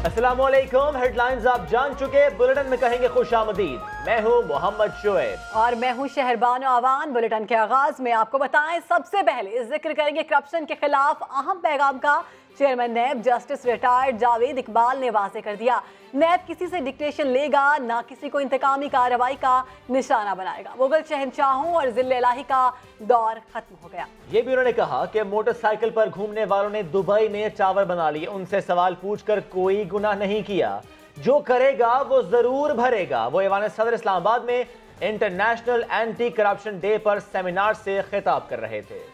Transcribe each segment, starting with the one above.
अस्सलामुअलैकुम। हेडलाइंस आप जान चुके, बुलेटिन में कहेंगे खुशामदीद। मैं हूं मोहम्मद शोएब और मैं हूं शहरबान आवान। बुलेटिन के आगाज में आपको बताएं, सबसे पहले जिक्र करेंगे करप्शन के खिलाफ अहम पैगाम का। Chairman NAB justice retired Javed Iqbal ने वाज़ेह कर दिया, नैब किसी से डिक्टेशन लेगा ना किसी को इंतकामी कार्रवाई का निशाना बनाएगा। मुगल शहंशाहों और जिले इलाही का दौर खत्म हो गया। ये भी उन्होंने कहा कि मोटरसाइकिल पर घूमने वालों ने दुबई में टावर बना लिए, उनसे सवाल पूछकर कोई गुनाह नहीं किया, जो करेगा वो जरूर भरेगा। वो ईवान सदर इस्लामाबाद में इंटरनेशनल एंटी करप्शन डे पर सेमिनार से खिताब कर रहे थे।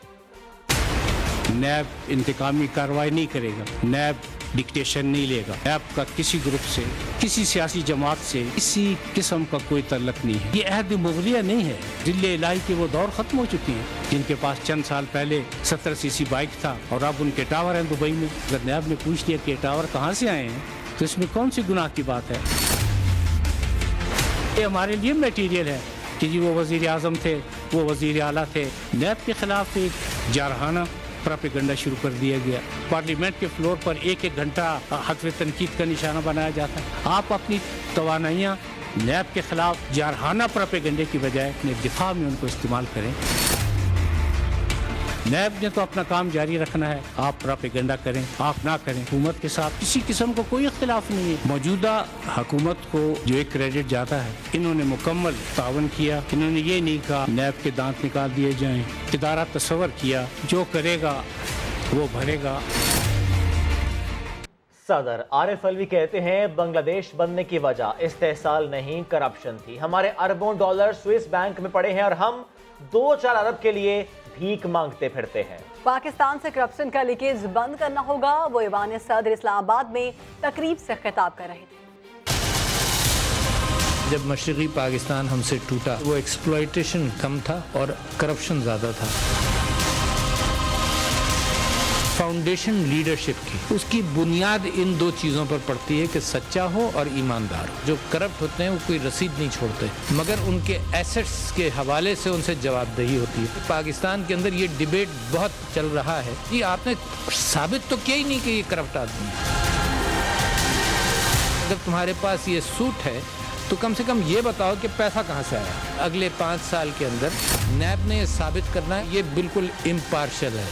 नैब इंतकामी कार्रवाई नहीं करेगा, नैब डिक्टेशन नहीं लेगा, नैब का किसी ग्रुप से, किसी सियासी जमात से किसी किस्म का कोई तल्लक नहीं है। ये अहद मुगलिया नहीं है। जिले इलाही के वो दौर खत्म हो चुके हैं जिनके पास चंद साल पहले 70 सीसी बाइक था और अब उनके टावर हैं दुबई में। अगर नैब ने पूछ लिया कि टावर कहाँ से आए हैं तो इसमें कौन सी गुनाह की बात है। ये हमारे लिए मटेरियल है कि जी वो वजीर आजम थे, वो वजीर आला थे। नैब के खिलाफ एक जारहाना प्रोपेगेंडा शुरू कर दिया गया। पार्लियामेंट के फ्लोर पर एक एक घंटा हत्वे तनकीद का निशाना बनाया जाता है। आप अपनी तवानाइयाँ नैब के खिलाफ जारहाना प्रोपेगेंडे की बजाय अपने दिफा में उनको इस्तेमाल करें। नैब ने तो अपना काम जारी रखना है, आप प्रोपेगेंडा करें, आप ना करें। हुकूमत के साथ किसी किस्म का कोई इख्तिलाफ नहीं है। मौजूदा हुकूमत को जो एक क्रेडिट जाता है, इन्होंने मुकम्मल तावन किया। इन्होंने ये नहीं कहा नैब के दांत निकाल दिए जाएं। इदारा तस्वर किया, जो करेगा वो भरेगा। सदर आरिफ अलवी कहते हैं बांग्लादेश बनने की वजह इस्तेहसाल नहीं करप्शन थी। हमारे अरबों डॉलर स्विस बैंक में पड़े हैं और हम 2-4 अरब के लिए भीख मांगते फिरते हैं। पाकिस्तान से करप्शन का लीकेज बंद करना होगा। वो ईवान सदर इस्लामाबाद में तकरीब से खिताब कर रहे थे। जब मशरक़ी पाकिस्तान हमसे टूटा, वो एक्सप्लॉयटेशन कम था और करप्शन ज़्यादा था। फाउंडेशन लीडरशिप की, उसकी बुनियाद इन दो चीज़ों पर पड़ती है कि सच्चा हो और ईमानदार हो। जो करप्ट होते हैं वो कोई रसीद नहीं छोड़ते, मगर उनके एसेट्स के हवाले से उनसे जवाबदेही होती है। पाकिस्तान के अंदर ये डिबेट बहुत चल रहा है कि आपने साबित तो किया ही नहीं कि ये करप्ट आदमी है। अगर तुम्हारे पास ये सूट है तो कम से कम ये बताओ कि पैसा कहाँ से आया। अगले 5 साल के अंदर नैब ने ये साबित करना है, ये बिल्कुल इम्पार्शल है।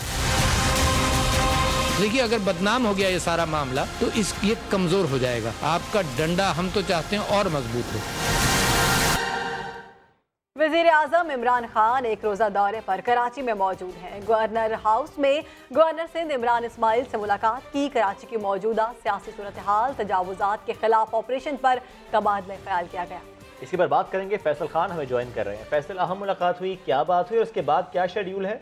देखिए, अगर बदनाम हो गया ये सारा मामला तो ये कमजोर हो जाएगा। आपका डंडा हम तो चाहते हैं और मजबूत हो। वज़ीर आज़म इमरान खान एक रोज़ा दौरे पर कराची में मौजूद हैं। गवर्नर हाउस में गवर्नर सिंध इमरान इस्माइल से मुलाकात की। कराची की मौजूदा सियासी सूरत हाल, तजावुज़ात के खिलाफ ऑपरेशन पर तबादला ख्याल किया गया। इसी पर बात करेंगे। फैसल खान हमें ज्वाइन कर रहे हैं। फैसल, अहम मुलाकात हुई, क्या बात हुई और उसके बाद क्या शेड्यूल है?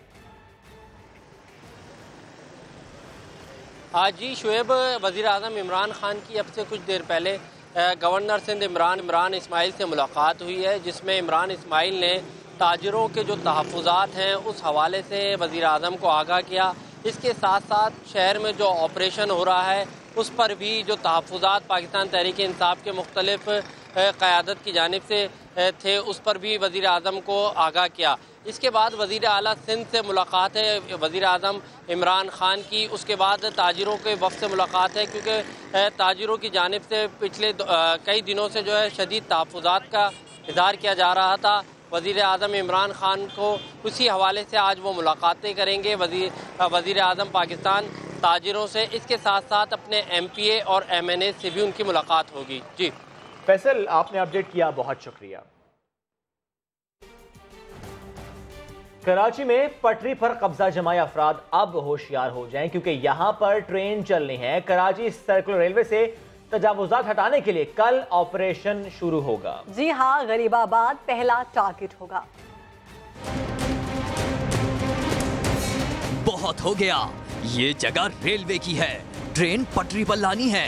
हाँ जी शुएब, वज़ीर आज़म इमरान खान की अब से कुछ देर पहले गवर्नर सिंध इमरान इस्माइल से मुलाकात हुई है, जिसमें इमरान इस्माइल ने ताजरों के जो तहफ़्फ़ुज़ात हैं उस हवाले से वज़ीर आज़म को आगाह किया। इसके साथ साथ शहर में जो ऑपरेशन हो रहा है उस पर भी जो तहफ़्फ़ुज़ात पाकिस्तान तहरीक इंसाफ के मुख्तलिफ क़यादत की जानिब से थे उस पर भी वज़ीर आज़म को आगाह किया। इसके बाद वज़ीर आला सिंध से मुलाकात है वज़ीर आज़म इमरान खान की। उसके बाद ताजिरों के वफ़द से मुलाकात है, क्योंकि ताजिरों की जानिब से पिछले कई दिनों से जो है शदीद तहफ़्फ़ुज़ात का इज़हार किया जा रहा था। वज़ीर आज़म इमरान खान को उसी हवाले से आज वो मुलाकातें करेंगे वज़ीर आज़म पाकिस्तान ताजिरों से। इसके साथ साथ अपने MPA और MNA से भी उनकी मुलाकात होगी। जी फैसल, आपने अपडेट किया, बहुत शुक्रिया। कराची में पटरी पर कब्जा जमाए अफराद अब होशियार हो जाएं, क्योंकि यहां पर ट्रेन चलनी है। कराची सर्कुलर रेलवे से तजावुजात हटाने के लिए कल ऑपरेशन शुरू होगा। जी हाँ, गरीबाबाद पहला टारगेट होगा। बहुत हो गया, ये जगह रेलवे की है, ट्रेन पटरी पर लानी है।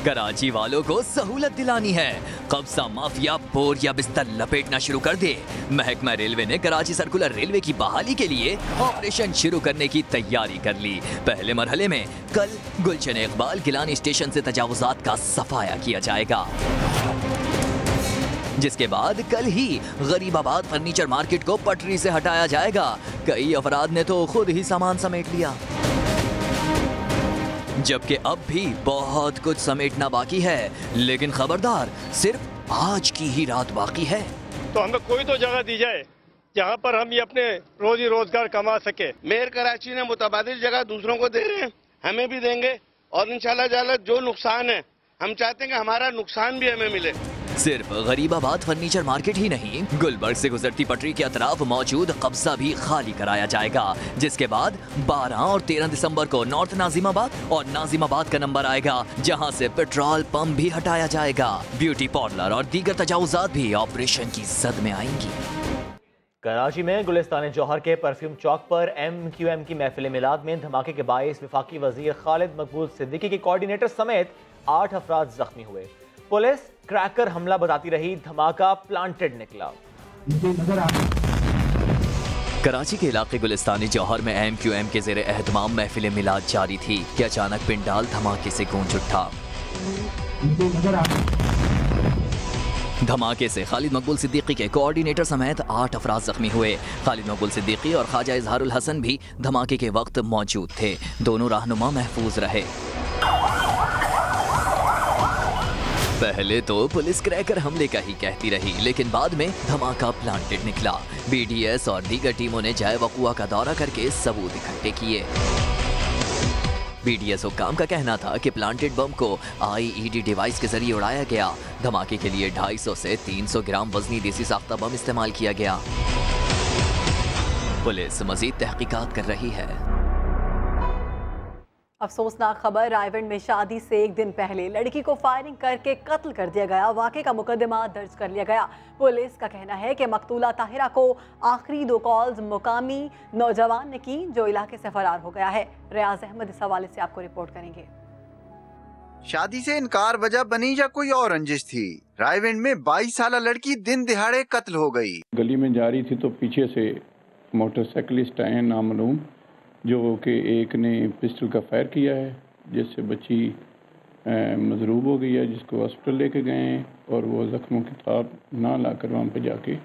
कराची वालों को सहूलत दिलानी है। कब्जा माफिया बोर या बिस्तर लपेटना शुरू कर दे। महकमा रेलवे ने कराची सर्कुलर रेलवे की बहाली के लिए ऑपरेशन शुरू करने की तैयारी कर ली। पहले मरहले में कल गुलशन इकबाल गिलानी स्टेशन से तजावुजात का सफाया किया जाएगा, जिसके बाद कल ही गरीबाबाद फर्नीचर मार्केट को पटरी से हटाया जाएगा। कई अफराद ने तो खुद ही सामान समेट लिया। जबकि अब भी बहुत कुछ समेटना बाकी है, लेकिन खबरदार, सिर्फ आज की ही रात बाकी है। तो हमें कोई तो जगह दी जाए जहाँ पर हम ये अपने रोजी रोजगार कमा सके। मेयर कराची ने मुतबादिल जगह दूसरों को दे रहे हैं, हमें भी देंगे और इंशाल्लाह ताला जो नुकसान है हम चाहते हैं कि हमारा नुकसान भी हमें मिले। सिर्फ गरीबाबाद फर्नीचर मार्केट ही नहीं, गुलबर्ग से गुजरती पटरी के अतराफ मौजूद कब्जा भी खाली कराया जाएगा, जिसके बाद 12 और 13 दिसंबर को नॉर्थ नाजिमाबाद और नाजिमाबाद का नंबर आएगा, जहां से पेट्रोल पंप भी हटाया जाएगा। ब्यूटी पार्लर और दीगर तजावुजात भी ऑपरेशन की जद में आएंगी। कराची में गुलिस्तान जौहर के परफ्यूम चौक पर MQM की महफिल मिलाद में धमाके के बाइस वफाकी वजीर खालिद मकबूल सिद्दीकी के कोऑर्डिनेटर समेत 8 अफराद जख्मी हुए। पुलिस क्रैकर हमला बताती रही, धमाका प्लांटेड निकला। कराची के इलाके गुलिस्तानी जौहर में MQM के ज़ेरे एहतमाम महफिल मिलाद जारी थी कि अचानक पिंडाल धमाके से गूंज उठा। धमाके से खालिद मकबूल सिद्दीकी के कोऑर्डिनेटर समेत 8 अफराद जख्मी हुए। खालिद मकबूल सिद्दीकी और ख्वाजा इजहारुल हसन भी धमाके के वक्त मौजूद थे। दोनों रहनुमा महफूज रहे। पहले तो पुलिस क्रैकर हमले का ही कहती रही, लेकिन बाद में धमाका प्लांटेड निकला। BDS और दीगर टीमों ने जाए वक़ुआ का दौरा करके सबूत इकट्ठे किए। BDS हुक्काम का कहना था कि प्लांटेड बम को IED डिवाइस के जरिए उड़ाया गया। धमाके के लिए 250 से 300 ग्राम वजनी देसी साख्ता बम इस्तेमाल किया गया। पुलिस मजीद तहकीकात कर रही है। अफसोसनाक खबर, रायवंड में शादी से एक दिन पहले लड़की को फायरिंग करके कत्ल कर दिया गया। वाक़े का मुकदमा दर्ज कर लिया गया। पुलिस का कहना है कि मकतूला ताहिरा को आखिरी 2 कॉल्स मुकामी नौजवान ने की, जो इलाके से फरार हो गया है। रियाज अहमद इस हवाले से आपको रिपोर्ट करेंगे। शादी से इनकार वजह बनी या कोई और रंजिश थी? रायवंड में 22 साल लड़की दिन दिहाड़े कत्ल हो गई। गली में जा रही थी तो पीछे से मोटरसाइकिलिस्ट आए नामालूम, जो कि एक ने पिस्टल का फायर किया है, जिससे बच्ची मजरूब हो गई है, जिसको हॉस्पिटल लेके गए हैं और वो जख्मों की ताब ना लाकर वहाँ पे जाके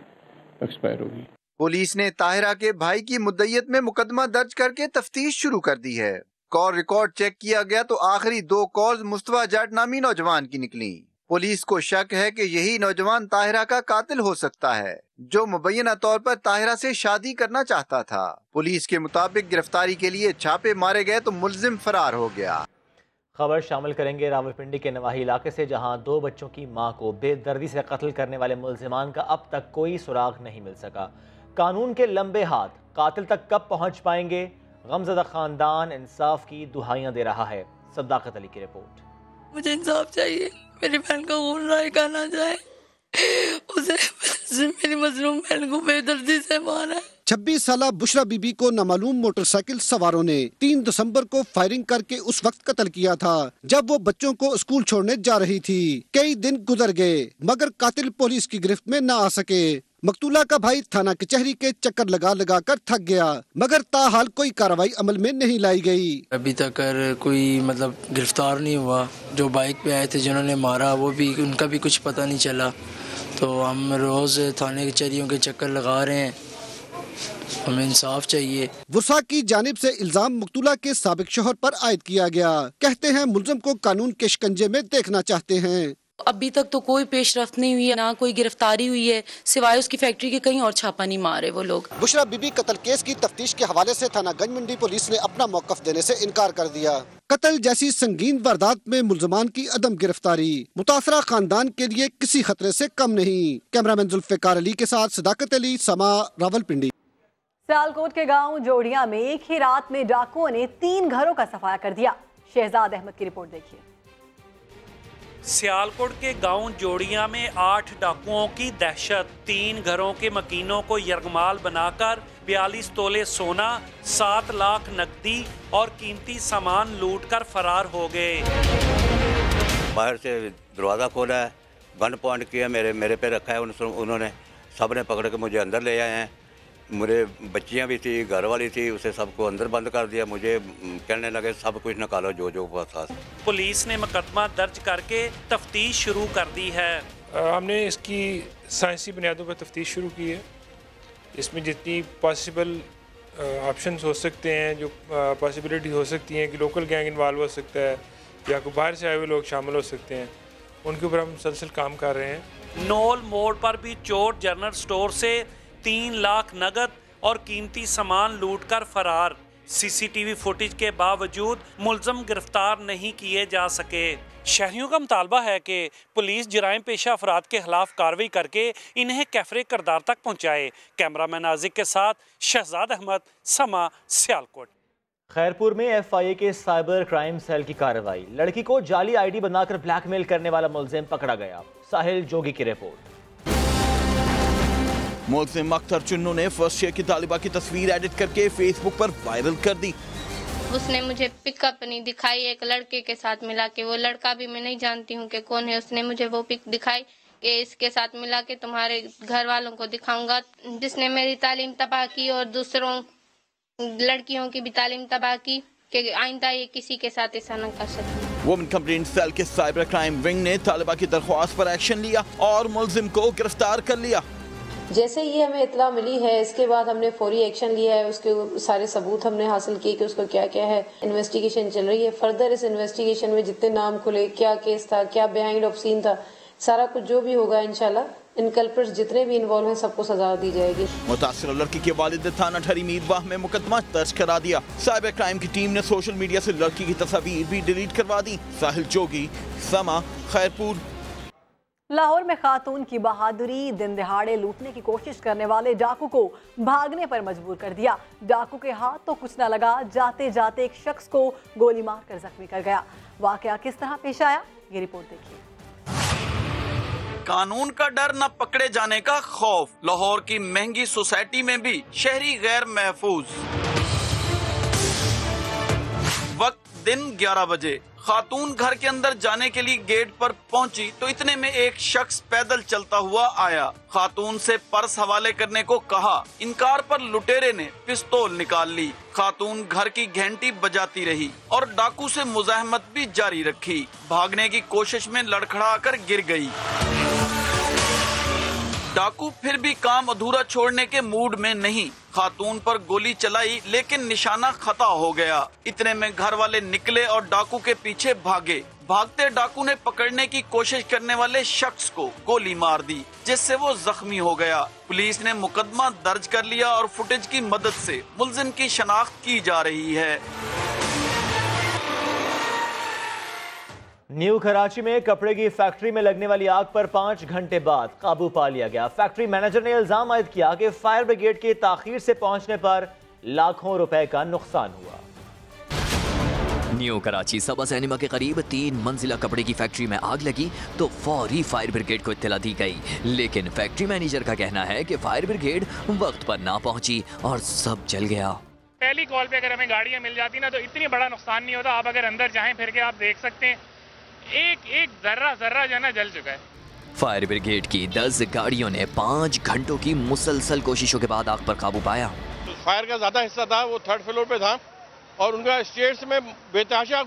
एक्सपायर हो गई। पुलिस ने ताहिरा के भाई की मुद्दइयत में मुकदमा दर्ज करके तफ्तीश शुरू कर दी है। कॉल रिकॉर्ड चेक किया गया तो आखिरी 2 कॉल्स मुस्तफा जाट नामी नौजवान की निकली। पुलिस को शक है कि यही नौजवान ताहिरा का कातिल हो सकता है, जो मुबैना तौर पर ताहिरा से शादी करना चाहता था। पुलिस के मुताबिक गिरफ्तारी के लिए छापे मारे गए तो मुल्जिम फरार हो गया। खबर शामिल करेंगे रावलपिंडी के नवाही इलाके से, जहां 2 बच्चों की मां को बेदर्दी से कत्ल करने वाले मुल्जिमान का अब तक कोई सुराग नहीं मिल सका। कानून के लंबे हाथ कातिल तक कब पहुंच पाएंगे? गमज़दा खानदान इंसाफ की दुहाइयां दे रहा है। सद्दाकत अली की रिपोर्ट। मुझे इंसाफ चाहिए, मेरी बहन का खून राय का ना जाए। उसे मेरी मजलूम बहन को बेदर्दी से मारा। 26 साल बुशरा बीबी को नामालूम मोटरसाइकिल सवारों ने 3 दिसंबर को फायरिंग करके उस वक्त कत्ल किया था, जब वो बच्चों को स्कूल छोड़ने जा रही थी। कई दिन गुजर गए मगर कातिल पुलिस की गिरफ्त में न आ सके। मकतूला का भाई थाना कचहरी के चक्कर लगा लगा कर थक गया, मगर ताहाल कोई कार्रवाई अमल में नहीं लाई गई। अभी तक कोई गिरफ्तार नहीं हुआ। जो बाइक पे आए थे जिन्होंने मारा, वो भी उनका भी कुछ पता नहीं चला। तो हम रोज थाने कचहरियों के चक्कर लगा रहे हैं, हमें इंसाफ चाहिए। वुसा की जानिब से इल्जाम मकतूला के साबिक शोहर पर आयद किया गया। कहते हैं मुल्जिम को कानून के शिकंजे में देखना चाहते हैं। अभी तक तो कोई पेशरफ्त नहीं हुई है, ना कोई गिरफ्तारी हुई है, सिवाय उसकी फैक्ट्री के कहीं और छापा नहीं मारे वो लोग। बुशरा बीबी कत्ल केस की तफ्तीश के हवाले से थाना गंज मंडी पुलिस ने अपना मौकफ देने से इनकार कर दिया। कत्ल जैसी संगीन वारदात में मुल्जमान की अदम गिरफ्तारी मुतासरा खानदान के लिए किसी खतरे से कम नहीं। कैमरामैन जुल्फिकार अली के साथ सदाकत अली, समा, रावलपिंडी। सियालकोट के गांव जोड़िया में एक ही रात में डाकुओं ने 3 घरों का सफाया कर दिया। शहजाद अहमद की रिपोर्ट देखिए। सियालकोट के गांव जोड़िया में 8 डाकुओं की दहशत। 3 घरों के मकीनों को यरगमाल बनाकर 42 तोले सोना, 7 लाख नकदी और कीमती सामान लूटकर फरार हो गए। बाहर से दरवाज़ा खोला है, गन पॉइंट किया, मेरे पे रखा है उन्होंने। सब ने पकड़ के मुझे अंदर ले आए हैं। मेरे बच्चियां भी थी, घर वाली थी, उसे सबको अंदर बंद कर दिया। मुझे कहने लगे सब कुछ निकालो जो था। पुलिस ने मुकदमा दर्ज करके तफ्तीश शुरू कर दी है। हमने इसकी साइंसी बुनियादों पर तफ्तीश शुरू की है। इसमें जितनी पॉसिबल ऑप्शंस हो सकते हैं, जो पॉसिबिलिटी हो सकती हैं कि लोकल गैंग इन्वॉल्व हो सकता है या कोई बाहर से आए हुए लोग शामिल हो सकते हैं, उनके ऊपर हम मुसलसल काम कर रहे हैं। नोल मोड़ पर भी चोर जनरल स्टोर से 3 लाख नगद और कीमती सामान लूटकर फरार। सीसीटीवी फुटेज के बावजूद मुलजम गिरफ्तार नहीं किए जा सके। शहरियों का मुतालबा है कि पुलिस जराइम पेशा अफराद के खिलाफ कार्रवाई करके इन्हें कैफरे किरदार तक पहुँचाए। कैमरामैन नाजिक के साथ शहजाद अहमद, समा, सियालकोट। खैरपुर में एफआईए के साइबर क्राइम सेल की कार्रवाई। लड़की को जाली आईडी बनाकर ब्लैकमेल करने वाला मुलजिम पकड़ा गया। साहिल जोगी की रिपोर्ट। मुलजिम अख्तर चुन्नू ने फर्स्ट ईयर की तालिबा की तस्वीर एडिट करके फेसबुक पर वायरल कर दी। उसने मुझे पिकअप नहीं दिखाई, एक लड़के के साथ मिला के, वो लड़का भी मैं नहीं जानती हूँ कि कौन है। उसने मुझे वो पिक दिखाई कि इसके साथ मिला के तुम्हारे घर वालों को दिखाऊंगा, जिसने मेरी तालीम तबाह की और दूसरों लड़कियों की भी तालीम तबाह की कि आइंदा ये किसी के साथ ऐसा न कर सके। वुमेन कंप्लेंट सेल के साइबर क्राइम विंग ने तालिबा की दरख्वास्त पर एक्शन लिया और मुलजिम को गिरफ्तार कर लिया। जैसे ही हमें इतला मिली है, इसके बाद हमने फौरी एक्शन लिया है। उसके सारे सबूत हमने हासिल किए कि उसको क्या क्या है। इन्वेस्टिगेशन चल रही है। फर्दर इस इन्वेस्टिगेशन में जितने नाम खुले, क्या केस था, क्या बिहाइंड ऑफ सीन था, सारा कुछ जो भी होगा इंशाल्लाह इन कल्प्रिट्स जितने भी इन्वॉल्व हैं सबको सजा दी जाएगी। मुतासिर लड़की के वालिद थाना ठहरी मीरवाह में मुकदमा दर्ज करा दिया। साइबर क्राइम की टीम ने सोशल मीडिया से लड़की की तस्वीर भी डिलीट करवा दी। साहिल जोगी, समा, खैरपुर। लाहौर में खातून की बहादुरी, दिन दहाड़े लूटने की कोशिश करने वाले डाकू को भागने पर मजबूर कर दिया। डाकू के हाथ तो कुछ न लगा, जाते जाते एक शख्स को गोली मारकर जख्मी कर गया। वाकया किस तरह पेश आया, ये रिपोर्ट देखिए। कानून का डर न पकड़े जाने का खौफ। लाहौर की महंगी सोसाइटी में भी शहरी गैर महफूज। वक्त दिन 11 बजे। खातून घर के अंदर जाने के लिए गेट पर पहुंची तो इतने में एक शख्स पैदल चलता हुआ आया। खातून से पर्स हवाले करने को कहा। इनकार पर लुटेरे ने पिस्तौल निकाल ली। खातून घर की घंटी बजाती रही और डाकू से मुजाहमत भी जारी रखी। भागने की कोशिश में लड़खड़ा कर गिर गई। डाकू फिर भी काम अधूरा छोड़ने के मूड में नहीं। खातून पर गोली चलाई लेकिन निशाना खता हो गया। इतने में घर वाले निकले और डाकू के पीछे भागे। भागते डाकू ने पकड़ने की कोशिश करने वाले शख्स को गोली मार दी, जिससे वो जख्मी हो गया। पुलिस ने मुकदमा दर्ज कर लिया और फुटेज की मदद से मुलजिम की शनाख्त की जा रही है। न्यू कराची में कपड़े की फैक्ट्री में लगने वाली आग पर 5 घंटे बाद काबू पा लिया गया। फैक्ट्री मैनेजर ने इल्जाम आयद किया कि फायर ब्रिगेड के ताखीर से पहुंचने पर लाखों रुपए का नुकसान हुआ। न्यू कराची सबा सिनेमा के करीब 3 मंजिला कपड़े की फैक्ट्री में आग लगी तो फौरी फायर ब्रिगेड को इत्तला दी गई, लेकिन फैक्ट्री मैनेजर का कहना है कि फायर ब्रिगेड वक्त पर ना पहुंची और सब जल गया। पहली कॉल पे अगर हमें गाड़ियां मिल जाती ना तो इतनी बड़ा नुकसान नहीं होता। आप अगर अंदर जाएं फिर के आप देख सकते हैं एक जर्रा जो है ना जल चुका है। फायर ब्रिगेड की 10 गाड़ियों ने 5 घंटों की मुसलसल कोशिशों के बाद आग पर काबू पाया। फायर का ज्यादा हिस्सा था वो 3rd फ्लोर पे था और उनका स्टेयर्स में बेतहाशा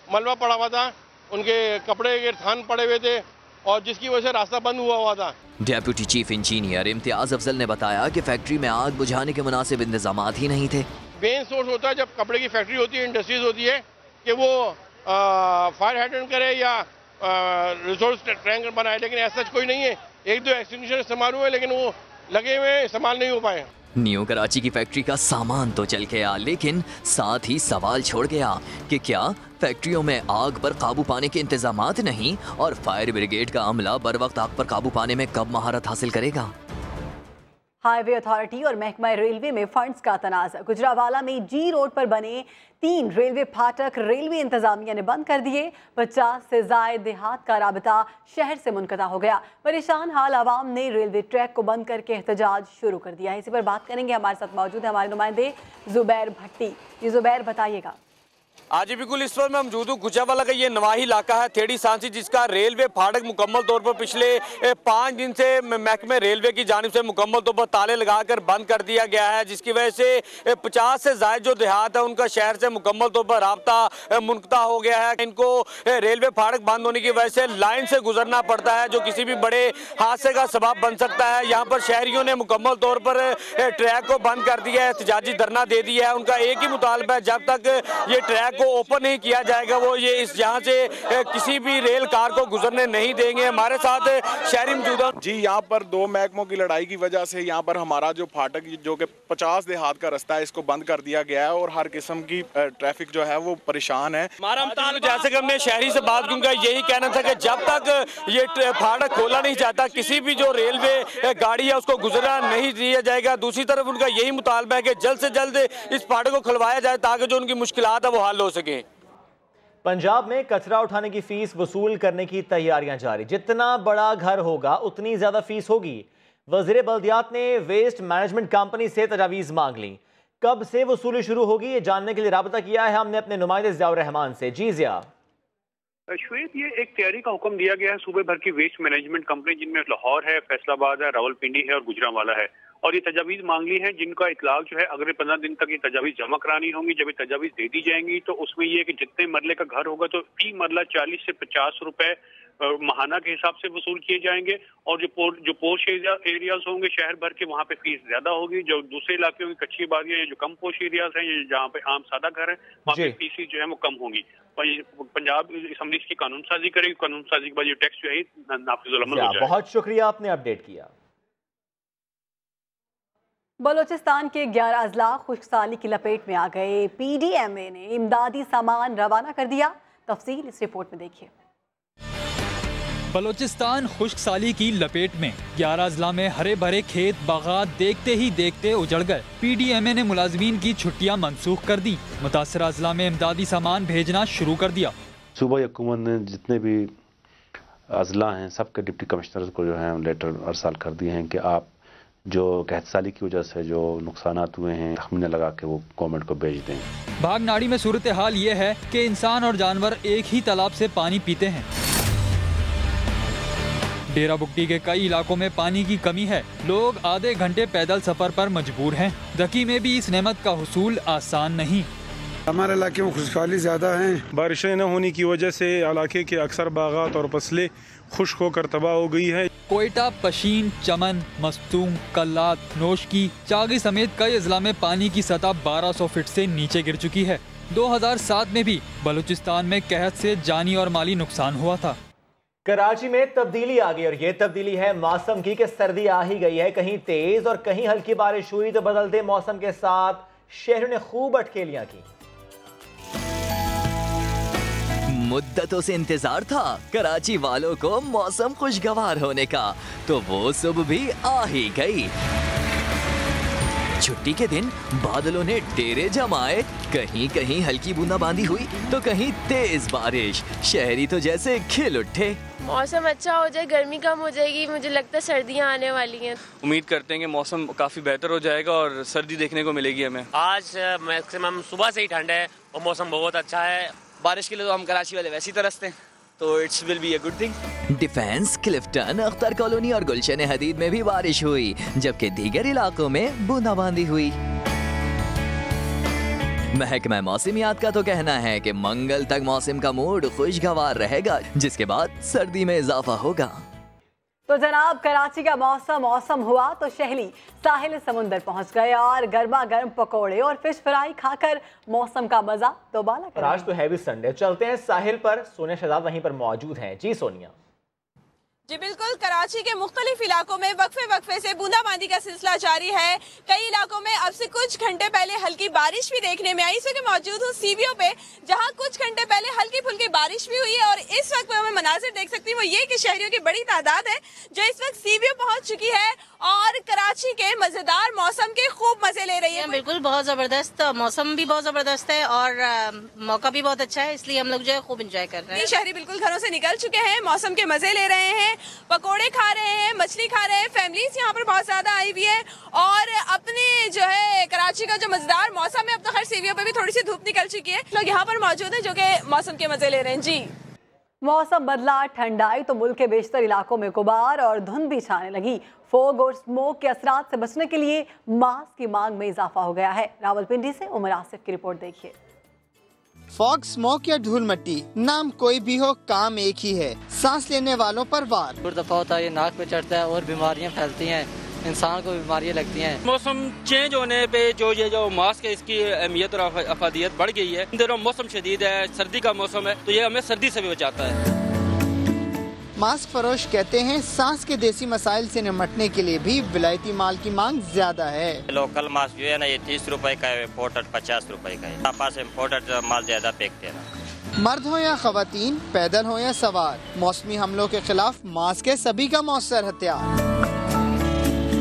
मलबा पड़ा हुआ था। उनके कपड़े के थान पड़े हुए थे और जिसकी वजह से रास्ता बंद हुआ था। Deputy chief engineer Imtiaz Afzal ने बताया कि फैक्ट्री में आग बुझाने के मुनासिब इंतजाम ही नहीं थे। मेन सोर्स होता है जब कपड़े की फैक्ट्री होती है, इंडस्ट्रीज होती है कि वो फायर हाइड्रेंट करे या रिसोर्स टैंक बनाए, लेकिन ऐसा कोई नहीं है। 1-2 एक्सटिंग्विशर इस्तेमाल हुए लेकिन वो लगे हुए इस्तेमाल नहीं हो पाए। न्यू कराची की फैक्ट्री का सामान तो जल गया, लेकिन साथ ही सवाल छोड़ गया कि क्या फैक्ट्रियों में आग पर काबू पाने के इंतजामात नहीं और फायर ब्रिगेड का अमला बर वक्त आग पर काबू पाने में कब महारत हासिल करेगा। हाईवे अथॉरिटी और महकमा रेलवे में फंड्स का तनाज़ा। गुजरावाला में जी रोड पर बने 3 रेलवे फाटक रेलवे इंतजामिया ने बंद कर दिए। 50 से ज़ायद देहात का राबता शहर से मुनक़ता हो गया। परेशान हाल आवाम ने रेलवे ट्रैक को बंद करके एहतजाज शुरू कर दिया है। इसी पर बात करेंगे, हमारे साथ मौजूद है हमारे नुमाइंदे जुबैर भट्टी। ये जुबैर बताइएगा। आज बिल्कुल इस वक्त मैं मौजूद हूँ गुजरावाला का ये नवाही इलाका है थेड़ी सांसी, जिसका रेलवे फाटक मुकम्मल तौर पर पिछले 5 दिन से महकमे रेलवे की जानिब से मुकम्मल तौर पर ताले लगाकर बंद कर दिया गया है, जिसकी वजह से 50 से ज़ायद जो देहात है उनका शहर से मुकम्मल तौर पर राब्ता मुनक़ता हो गया है। इनको रेलवे फाटक बंद होने की वजह से लाइन से गुजरना पड़ता है, जो किसी भी बड़े हादसे का सबब बन सकता है। यहाँ पर शहरियों ने मुकम्मल तौर पर ट्रैक को बंद कर दिया है, एहतजाजी धरना दे दिया है। उनका एक ही मुतालबा है, जब तक ये ट्रैक को ओपन नहीं किया जाएगा वो ये इस यहाँ से किसी भी रेल कार को गुजरने नहीं देंगे। हमारे साथ शहरी मौजूद हैं। जी, यहाँ पर 2 महकमों की लड़ाई की वजह से यहाँ पर हमारा जो फाटक जो कि 50 देहात का रास्ता है इसको बंद कर दिया गया है और हर किस्म की ट्रैफिक जो है वो परेशान है। हमारा जैसे कि हमने शहरी से बात की, उनका यही कहना था कि जब तक ये फाटक खोला नहीं जाता किसी भी जो रेलवे गाड़ी है उसको गुजरना नहीं दिया जाएगा। दूसरी तरफ उनका यही मुतालबा है कि जल्द से जल्द इस फाटक को खुलवाया जाए ताकि जो उनकी मुश्किलात है वो हल हो सके। पंजाब में कचरा उठाने की फीस वसूल करने की तैयारियां जारी। जितना बड़ा घर होगा उतनी ज्यादा फीस होगी। वज़ीर बल्दियात ने वेस्ट मैनेजमेंट कंपनी से तजावीज़ मांग ली। कब से वसूली शुरू होगी ये जानने के लिए राब्ता किया है हमने अपने नुमाइंदे ज़ियाउर रहमान से। जी ज़िया। श्वेत, ये एक तैयारी का हुक्म दिया गया है सूबे भर की वेस्ट मैनेजमेंट कंपनी, जिनमें लाहौर है, फैसलाबाद है, रावलपिंडी है और गुजरांवाला है, और ये तजावीज़ मांग ली है, जिनका इतलाक जो है अगले 15 दिन तक ये तजावीज़ जमा करानी होंगी। जब ये तजावीज़ दे दी जाएंगी तो उसमें ये कि जितने मरले का घर होगा तो फी मरला 40 से 50 रुपए महाना के हिसाब से वसूल किए जाएंगे, और जो पोश एरियाज होंगे शहर भर के वहाँ पे फीस ज्यादा होगी। जो दूसरे इलाके होंगे, कच्ची बादियाँ या जो कम पोश एरियाज हैं, जहाँ पे आम सादा घर है, वहाँ पे फीस जो है वो कम होगी। पंजाब असम्बली की कानून साजी करेगी, कानून साजी के बाद ये टैक्स जो है नाफिजुल अमल हो जाएगा। बहुत शुक्रिया, आपने अपडेट किया। बलोचिस्तान के 11 अजला खुशकसाली की लपेट में आ गए। PDMA ने इमदादी सामान रवाना कर दिया। तफसील इस रिपोर्ट में देखिए। बलोचिस्तान खुश्कसाली की लपेट में 11 अजला में हरे भरे खेत बागात देखते ही देखते उजड़ गए। PDMA ने मुलाजमीन की छुट्टियां मनसूख कर दी। मुतासरा अजला में इमदादी सामान भेजना शुरू कर दिया। सूबाई हुकूमत ने जितने भी अजला हैं सबके डिप्टी कमिश्नर को जो है लेटर अरसाल कर दिए हैं कि आप जो कहत साली की वजह से जो नुकसानात हुए हैं तखमीना लगा के वो गवर्नमेंट को भेज दें। भागनाड़ी में सूरत हाल ये है कि इंसान और जानवर एक ही तालाब से पानी पीते हैं। डेरा बुगटी के कई इलाकों में पानी की कमी है। लोग आधे घंटे पैदल सफर पर मजबूर हैं। दकी में भी इस नेमत का हुसूल आसान नहीं। हमारे इलाके में खुशहाली ज़्यादा है। बारिशें न होने की वजह से इलाके के अक्सर बागात और फसलें खुश्क होकर तबाह हो गई है। कोयटा, पशीन, चमन, मस्तूम, कल्लात, नोशकी, चागी समेत कई अजला में पानी की सतह 1200 फीट से नीचे गिर चुकी है। 2007 में भी बलूचिस्तान में कहत से जानी और माली नुकसान हुआ था। कराची में तब्दीली आ गई और ये तब्दीली है मौसम की कि सर्दी आ ही गई है। कहीं तेज और कहीं हल्की बारिश हुई तो बदलते मौसम के साथ शहरों ने खूब अटखेलियां की। मुद्दतों से इंतजार था कराची वालों को मौसम खुशगवार होने का, तो वो सुबह भी आ ही गई। छुट्टी के दिन बादलों ने डेरे जमाए, कहीं कहीं हल्की बूंदाबांदी हुई तो कहीं तेज बारिश। शहरी तो जैसे खिल उठे। मौसम अच्छा हो जाए, गर्मी कम हो जाएगी, मुझे लगता है सर्दियां आने वाली हैं। उम्मीद करते हैं कि मौसम काफी बेहतर हो जाएगा और सर्दी देखने को मिलेगी हमें। आज मैक्सिमम सुबह से ही ठंड है और मौसम बहुत अच्छा है। बारिश के लिए तो हम कराची वाले वैसे ही तरसते हैं, तो it's will be a good thing. Defence, Clifton, Akhtar colony और गुलशन हदीद में भी बारिश हुई, जबकि दीगर इलाकों में बूंदाबांदी हुई। महकमा मौसमियात का तो कहना है कि मंगल तक मौसम का मूड खुशगवार रहेगा, जिसके बाद सर्दी में इजाफा होगा। तो जनाब, कराची का मौसम हुआ तो शहरी साहिल समुंदर पहुंच गए और गर्मा गर्म पकोड़े और फिश फ्राई खाकर मौसम का मजा दोबारा करें। आज तो हैवी संडे, चलते हैं साहिल पर। सोनिया शहजाद वहीं पर मौजूद हैं। जी सोनिया। जी बिल्कुल, कराची के मुख्तलिफ इलाकों में वक्फे से बूंदाबांदी का सिलसिला जारी है। कई इलाकों में अब से कुछ घंटे पहले हल्की बारिश भी देखने में आई। इस वक्त मौजूद हूँ सीबीओ पे, जहाँ कुछ घंटे पहले हल्की फुल्की बारिश भी हुई है और इस वक्त हमें मनाजिर देख सकती हूँ वो ये कि शहरियों की बड़ी तादाद है जो इस वक्त सीबीओ पहुँच चुकी है और कराची के मजेदार मौसम के खूब मजे ले रही है। बिल्कुल, बहुत जबरदस्त मौसम भी बहुत जबरदस्त है और मौका भी बहुत अच्छा है, इसलिए हम लोग जो है खूब एंजॉय कर रहे हैं। शहरी बिल्कुल घरों से निकल चुके हैं, मौसम के मजे ले रहे हैं। पकोड़े खा रहे हैं, मछली खा रहे हैं। फैमिलीज यहाँ पर बहुत ज्यादा आई हुई है और अपने जो है कराची का जो मजेदार मौसम है, अब तो खैर सीवियों पे भी थोड़ी सी धूप निकल चुकी है, लोग यहाँ पर मौजूद हैं जो कि मौसम के मजे ले रहे हैं। जी मौसम बदला, ठंडाई तो मुल्क के बेशतर इलाकों में गुबार और धुंध भी छाने लगी। फोग और स्मोक के असरात से बचने के लिए मास्क की मांग में इजाफा हो गया है। रावलपिंडी से उमर आसिफ की रिपोर्ट देखिए। फॉग, स्मोक या धूल मट्टी, नाम कोई भी हो, काम एक ही है, सांस लेने वालों पर वार। हर दफा होता है, ये नाक पे चढ़ता है और बीमारियां फैलती हैं, इंसान को बीमारियां लगती हैं। मौसम चेंज होने पे जो मास्क है इसकी अहमियत और अफादियत बढ़ गई है। इन दिनों मौसम शदीद है, सर्दी का मौसम है, तो ये हमें सर्दी से भी बचाता है। मास्क फरोश कहते हैं सांस के देसी मसाइल से निपटने के लिए भी विलायती माल की मांग ज्यादा है। लोकल मास्क जो है ना, ये 30 रुपए का है, इम्पोर्टेड 50 रुपए का है। पास इम्पोर्टेड माल ज्यादा फेंकते हैं। मर्द हो या खवातीन, पैदल हो या सवार, मौसमी हमलों के खिलाफ मास्क है सभी का मौसर हथियार।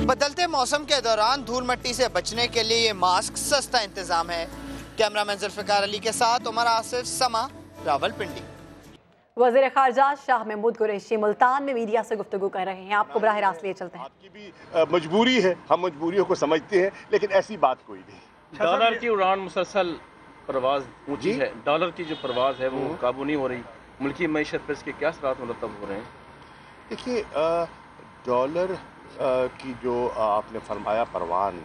बदलते मौसम के दौरान धूल मट्टी से बचने के लिए ये मास्क सस्ता इंतजाम है। कैमरामैन जुल्फिकार अली के साथ उमर आसिफ, समा, रावलपिंडी। वज़ीर ख़ारजा शाह महमूद कुरैशी मुल्तान में मीडिया से गुफ्तगू कर रहे हैं। आपको बराह रास्त लिए चलते हैं। आपकी भी मजबूरी है, हम मजबूरियों को समझते हैं, लेकिन ऐसी बात कोई नहीं। डॉलर की उड़ान मुसलसल परवाज ऊंची है, डॉलर की जो परवाज है वो काबू नहीं हो रही। मुल्की मईशत पर इसके क्या असरात मुरतब हो रहे हैं? देखिए, डॉलर की जो आपने फरमाया परवान,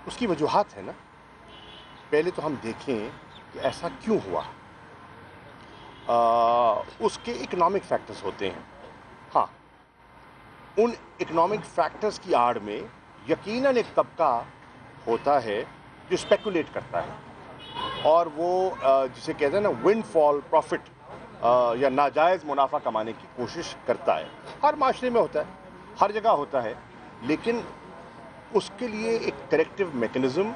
उसकी वजूहात है ना। पहले तो हम देखें कि ऐसा क्यों हुआ। उसके इकोनॉमिक फैक्टर्स होते हैं। हाँ, उन इकोनॉमिक फैक्टर्स की आड़ में यकीनन एक तबका होता है जो स्पेकुलेट करता है और वो जिसे कहते हैं ना विंडफॉल प्रॉफिट या नाजायज़ मुनाफा कमाने की कोशिश करता है। हर माशरे में होता है, हर जगह होता है, लेकिन उसके लिए एक करेक्टिव मैकेनिज़्म,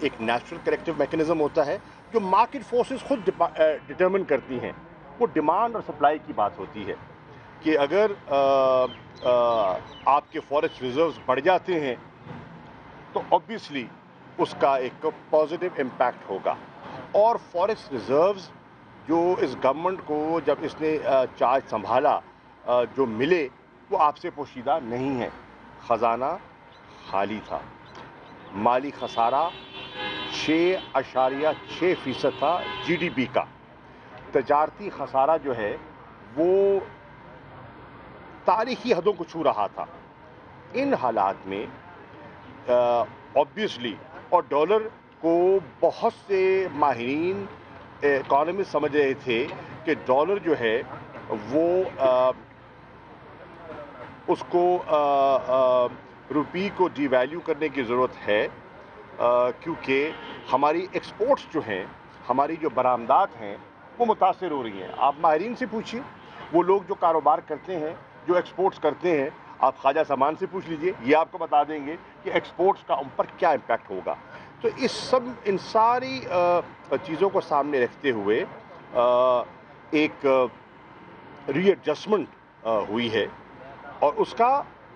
एक नेचुरल करेक्टिव मैकेनिज़्म होता है जो मार्केट फोर्सेस खुद डिटरमिन करती हैं। वो डिमांड और सप्लाई की बात होती है कि अगर आपके फॉरेक्स रिजर्व्स बढ़ जाते हैं तो ऑब्वियसली उसका एक पॉजिटिव इम्पैक्ट होगा। और फॉरेक्स रिजर्व्स जो इस गवर्नमेंट को जब इसने चार्ज संभाला जो मिले वो आपसे पोशीदा नहीं है। ख़जाना खाली था, माली खसारा 6.6% था GDP का। तजारती खसारा जो है वो तारीखी हदों को छू रहा था। इन हालात में ऑब्वियसली, और डॉलर को बहुत से माहिरीन इकॉनमिस्ट समझ रहे थे कि डॉलर जो है वो उसको रुपये को डिवैल्यू करने की ज़रूरत है, क्योंकि हमारी एक्सपोर्ट्स जो हैं, हमारी जो बरामदात हैं वो मुतासिर हो रही हैं। आप माहिरीन से पूछिए, वो लोग जो कारोबार करते हैं, जो एक्सपोर्ट्स करते हैं, आप ख्वाजा सामान से पूछ लीजिए, ये आपको बता देंगे कि एक्सपोर्ट्स का उन पर क्या इम्पैक्ट होगा। तो इन सारी चीज़ों को सामने रखते हुए एक रीएडजस्टमेंट हुई है और उसका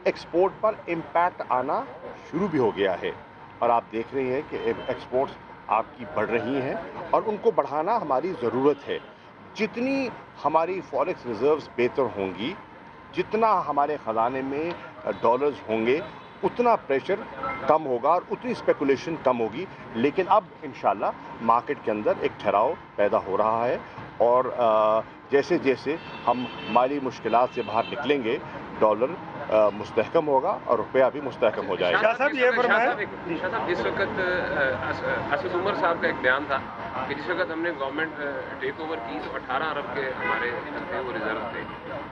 एक्सपोर्ट पर इम्पैक्ट आना शुरू भी हो गया है। और आप देख रहे हैं कि एक्सपोर्ट्स आपकी बढ़ रही हैं और उनको बढ़ाना हमारी ज़रूरत है। जितनी हमारी फॉरेक्स रिजर्व्स बेहतर होंगी, जितना हमारे ख़जाने में डॉलर्स होंगे, उतना प्रेशर कम होगा और उतनी स्पेकुलेशन कम होगी। लेकिन अब इंशाल्लाह मार्केट के अंदर एक ठहराव पैदा हो रहा है और जैसे जैसे हम माली मुश्किलात से बाहर निकलेंगे, डॉलर मुस्तहकम होगा और रुपया भी मुस्तहकम हो जाएगा। शाह साहब, जिस वक्त असद उमर साहब का एक बयान था कि जिस वक्त हमने गवर्नमेंट टेक ओवर की तो 18 अरब के हमारे थे वो रिजर्व थे,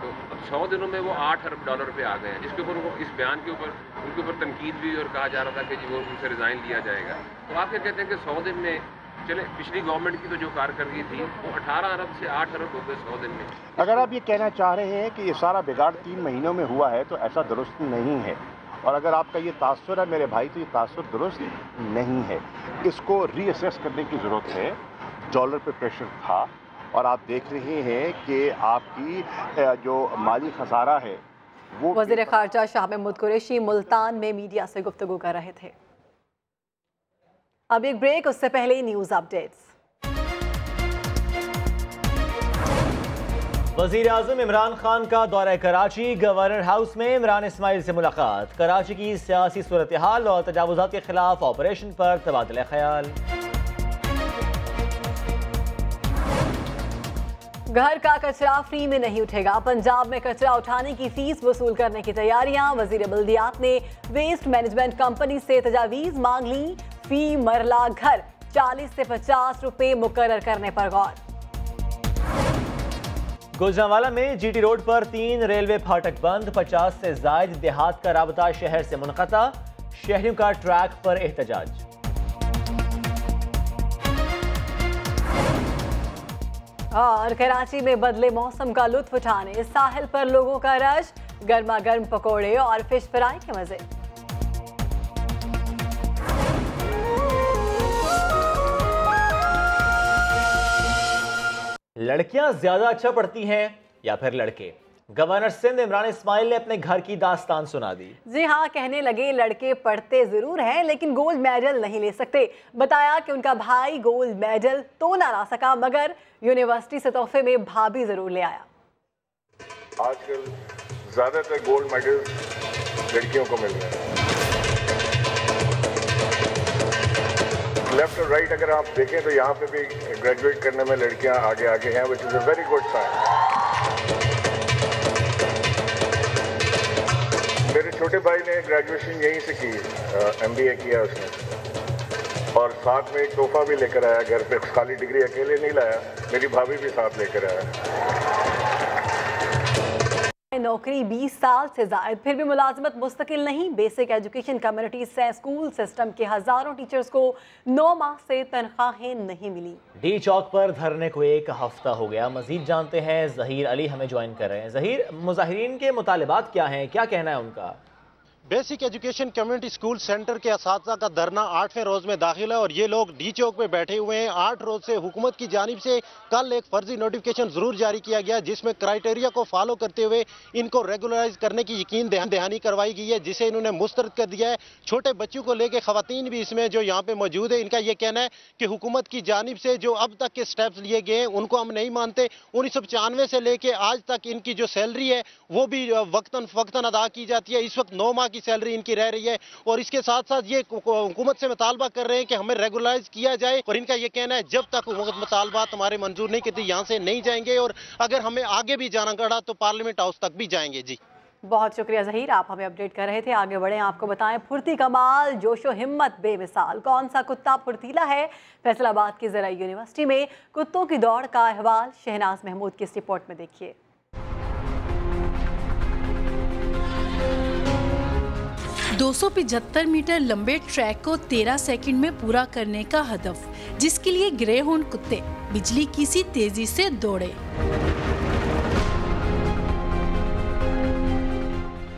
तो अब 100 दिनों में वो 8 अरब डॉलर पे आ गए हैं, जिसके ऊपर वो इस बयान के ऊपर उनके ऊपर तनकीद भी और कहा जा रहा था कि जी वो उनसे रिज़ाइन लिया जाएगा। तो आप क्या कहते हैं कि 100 दिन में, चले पिछली गवर्नमेंट की तो जो कारकर्दगी थी वो 18 अरब से 8 अरब हो गए 100 दिन में। अगर आप ये कहना चाह रहे हैं कि ये सारा बिगाड़ 3 महीनों में हुआ है तो ऐसा दुरुस्त नहीं है। और अगर आपका ये तासुर है मेरे भाई, तो ये तासुर दुरुस्त नहीं है। इसको रीअसेस करने की ज़रूरत है। डॉलर पे प्रेशर था और आप देख रहे हैं कि आपकी जो माली खसारा है वो। वज़ीर ख़ारजा शाह महमूद कुरैशी मुल्तान में मीडिया से गुफ्तगू कर रहे थे। अब एक ब्रेक, उससे पहले न्यूज़ अपडेट्स। वजीर आज़म इमरान खान का दौरा कराची, गवर्नर हाउस में इमरान इस्माइल से मुलाकात, कराची की सियासी सूरत हाल और तजावुज़ात के खिलाफ ऑपरेशन पर तबादला ख्याल। घर का कचरा फ्री में नहीं उठेगा, पंजाब में कचरा उठाने की फीस वसूल करने की तैयारियां, वजीर बल्दियात ने वेस्ट मैनेजमेंट कंपनी से तजावीज़ मांग ली, फी मरला घर 40 से 50 रुपए मुकर्रर करने पर गौर। गुजरांवाला में जीटी रोड पर 3 रेलवे फाटक बंद, 50 से जायद देहात का राबता शहर से मुनक़ता, शहरियों का ट्रैक पर एहतजाज। और कराची में बदले मौसम का लुत्फ उठाने साहिल पर लोगों का रश, गर्मा गर्म पकौड़े और फिश फ्राई के मजे। लड़कियां ज्यादा अच्छा पढ़ती हैं या फिर लड़के? गवर्नर सिंध इमरान इस्माइल ने अपने घर की दास्तान सुना दी। जी हाँ, कहने लगे लड़के पढ़ते जरूर हैं लेकिन गोल्ड मेडल नहीं ले सकते। बताया कि उनका भाई गोल्ड मेडल तो ना ला सका मगर यूनिवर्सिटी से तोहफे में भाभी जरूर ले आया। आजकल ज्यादातर गोल्ड मेडल लड़कियों को मिल रहे हैं। लेफ्ट और राइट अगर आप देखें तो यहाँ पे भी ग्रेजुएट करने में लड़कियाँ आगे आगे हैं, which is a very good sign. मेरे छोटे भाई ने ग्रेजुएशन यहीं से की, MBA किया उसने, और साथ में एक तोहफा भी लेकर आया घर पे। खाली डिग्री अकेले नहीं लाया, मेरी भाभी भी साथ लेकर आया। नौकरी 20 साल से ज्यादा, फिर भी मुलाजमत मुस्तकिल नहीं। बेसिक एजुकेशन कम्युनिटी से स्कूल सिस्टम के हजारों टीचर्स को 9 माह से तनख्वाहें नहीं मिली। डी चौक पर धरने को 1 हफ्ता हो गया। मजीद जानते हैं, जहीर अली हमें ज्वाइन कर रहे हैं। जहीर, मुजाहिरीन के मुतालिबात क्या हैं, क्या कहना है उनका? Basic education community school centre के असातिज़ा का धरना 8वें रोज़ में दाखिल है और ये लोग डी चौक पे बैठे हुए हैं। 8 रोज़ से हुकूमत की जानिब से कल एक फर्जी नोटिफिकेशन ज़रूर जारी किया गया जिसमें क्राइटेरिया को फॉलो करते हुए इनको रेगुलराइज करने की यकीन दहानी करवाई गई है, जिसे इन्होंने मुस्तरद कर दिया है। छोटे बच्चों को लेकर खवातीन भी इसमें जो यहाँ पे मौजूद है, इनका ये कहना है कि हुकूमत की जानिब से जो अब तक के स्टेप्स लिए गए हैं उनको हम नहीं मानते। 1995 से लेके आज तक इनकी जो सैलरी है वो भी वक्तन फ़क्तन अदा की जाती है। इस वक्त 9 माह की सैलरी इनकी रह रही है और इसके साथ साथ ये हुकूमत से मुतालबा कर रहे हैं कि हमें रेगुलराइज किया जाए। और इनका ये कहना है जब तक हुकूमत मुतालबात हमारे मंजूर नहीं करती यहाँ से नहीं जाएंगे और अगर हमें आगे भी जाना पड़ा तो पार्लियामेंट हाउस तक भी जाएंगे। जी बहुत शुक्रिया जहीर, आप हमें अपडेट कर रहे थे। आगे बढ़े, आपको बताएं फुर्ती कमाल, जोशो हिम्मत बेमिसाल। कौन सा कुत्ता फुर्तीला है? फैसलाबाद की ज़रा यूनिवर्सिटी में कुत्तों की दौड़ का अहवाल शहनाज महमूद की इस रिपोर्ट में देखिए। 275 मीटर लंबे ट्रैक को 13 सेकंड में पूरा करने का हदफ, जिसके लिए ग्रेहाउंड कुत्ते बिजली की सी तेजी से दौड़े।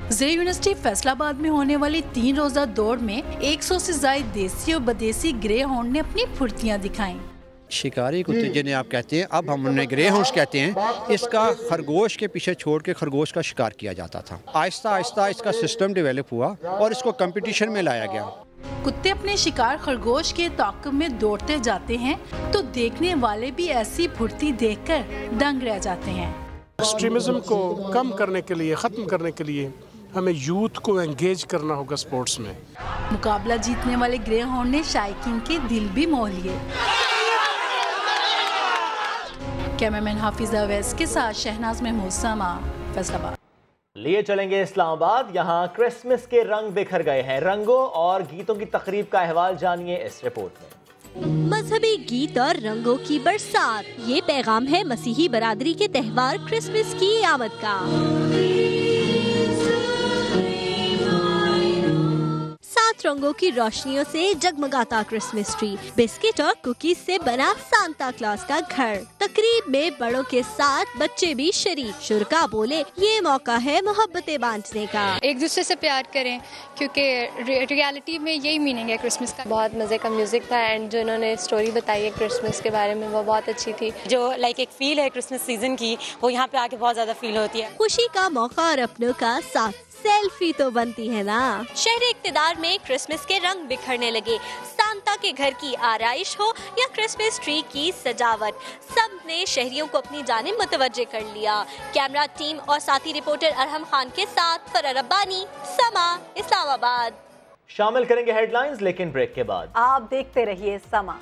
जे यूनिवर्सिटी फैसलाबाद में होने वाली 3 रोजा दौड़ में 100 से ज्यादा देसी और बदेसी ग्रेहाउंड ने अपनी फुर्तियां दिखाई। शिकारी कुत्ते जिन्हें आप कहते हैं, अब हम उन्हें ग्रे हाउंड कहते हैं। इसका खरगोश के पीछे छोड़ के खरगोश का शिकार किया जाता था। आहिस्ता आहिस्ता इसका सिस्टम डेवलप हुआ और इसको कंपटीशन में लाया गया। कुत्ते अपने शिकार खरगोश के ताक़ुब में दौड़ते जाते हैं तो देखने वाले भी ऐसी फुर्ती देखकर दंग रह जाते हैं। एक्सट्रीमिज्म को कम करने के लिए, ख़त्म करने के लिए हमें यूथ को एंगेज करना होगा स्पोर्ट्स में। मुकाबला जीतने वाले ग्रे हाउंड ने शायकीन के दिल भी मोह लिए। कैमरामैन हाफिज अवैस के साथ शहनाज महमूद, समा, फैसलाबाद। लिए चलेंगे इस्लामाबाद। यहाँ क्रिसमस के रंग बिखर गए हैं। रंगों और गीतों की तकरीब का अहवाल जानिए इस रिपोर्ट में। मजहबी गीत और रंगों की बरसात, ये पैगाम है मसीही बरादरी के त्योहार क्रिसमस की आमद का। 7 रंगों की रोशनियों से जगमगाता क्रिसमस ट्री, बिस्किट और कुकीज से बना सांता क्लॉज का घर। तकरीब में बड़ों के साथ बच्चे भी शरीक। शुरका बोले ये मौका है मोहब्बतें बांटने का। एक दूसरे से प्यार करें क्योंकि रियलिटी में यही मीनिंग है क्रिसमस का। बहुत मजे का म्यूजिक था एंड जो इन्होंने स्टोरी बताई है क्रिसमस के बारे में वो बहुत अच्छी थी। जो एक फील है क्रिसमस सीजन की वो यहाँ पे आके बहुत ज्यादा फील होती है। खुशी का मौका और अपनों का साथ सेल्फी तो बनती है ना। शहर इक्तदार में क्रिसमस के रंग बिखरने लगे। सांता के घर की आराइश हो या क्रिसमस ट्री की सजावट, सब ने शहरियों को अपनी जानिब मुतवज्जे कर लिया। कैमरा टीम और साथी रिपोर्टर अरहम खान के साथ फराह रब्बानी, समा, इस्लामाबाद। शामिल करेंगे हेडलाइंस, लेकिन ब्रेक के बाद। आप देखते रहिए समा।